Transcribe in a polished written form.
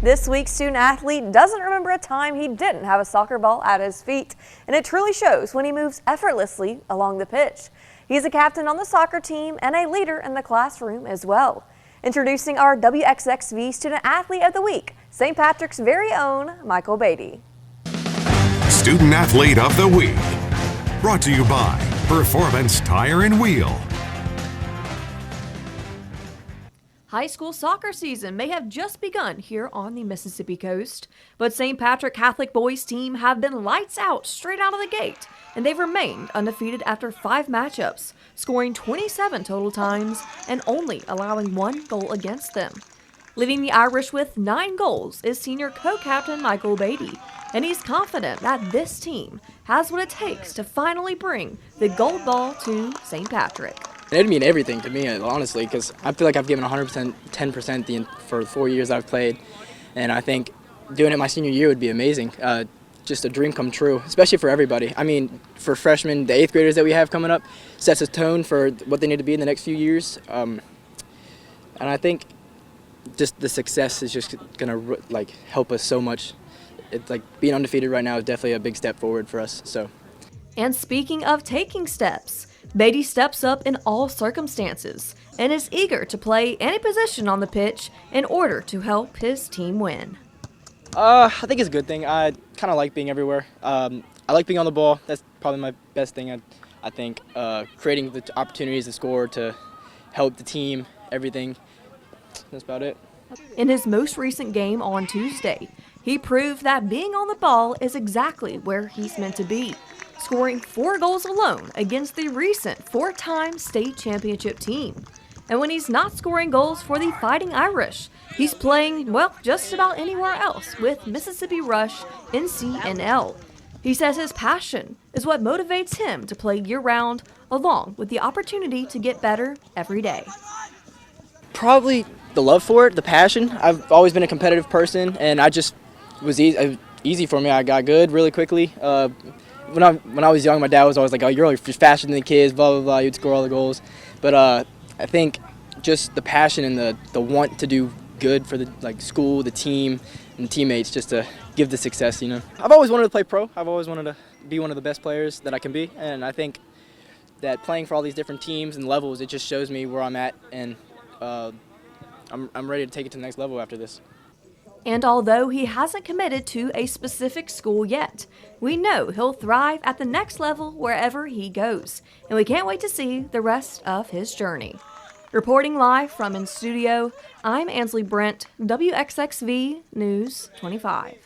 This week's student athlete doesn't remember a time he didn't have a soccer ball at his feet, and it truly shows when he moves effortlessly along the pitch. He's a captain on the soccer team and a leader in the classroom as well. Introducing our WXXV Student Athlete of the Week, St. Patrick's very own Michael-Baty. Student Athlete of the Week, brought to you by Performance Tire and Wheel. High school soccer season may have just begun here on the Mississippi coast, but St. Patrick Catholic boys team have been lights out straight out of the gate, and they've remained undefeated after 5 matchups, scoring 27 total times and only allowing 1 goal against them. Leading the Irish with 9 goals is senior co-captain Michael-Baty, and he's confident that this team has what it takes to finally bring the gold ball to St. Patrick. It'd mean everything to me, honestly, because I feel like I've given 100%, 10% for the 4 years I've played, and I think doing it my senior year would be amazing. Just a dream come true, especially for everybody. I mean, for freshmen, the 8th graders that we have coming up, sets a tone for what they need to be in the next few years, and I think just the success is just gonna help us so much. It's like being undefeated right now is definitely a big step forward for us. So. And speaking of taking steps, Baty steps up in all circumstances and is eager to play any position on the pitch in order to help his team win. I think it's a good thing. I kind of like being everywhere. I like being on the ball. That's probably my best thing. I think creating the opportunities to score, to help the team, everything. That's about it. In his most recent game on Tuesday, he proved that being on the ball is exactly where he's meant to be, scoring 4 goals alone against the recent 4-time state championship team. And when he's not scoring goals for the Fighting Irish, he's playing, well, just about anywhere else with Mississippi Rush NCNL. He says his passion is what motivates him to play year-round, along with the opportunity to get better every day. Probably the love for it, the passion. I've always been a competitive person, and I just was easy for me. I got good really quickly. When I was young, my dad was always like, "Oh, you're faster than the kids, blah blah blah. You'd score all the goals." But I think just the passion and the want to do good for the school, the team, and the teammates, just to give the success. I've always wanted to play pro. I've always wanted to be one of the best players that I can be, and I think that playing for all these different teams and levels, it just shows me where I'm at, and I'm ready to take it to the next level after this. And although he hasn't committed to a specific school yet, we know he'll thrive at the next level wherever he goes, and we can't wait to see the rest of his journey. Reporting live from in studio, I'm Ansley Brent, WXXV News 25.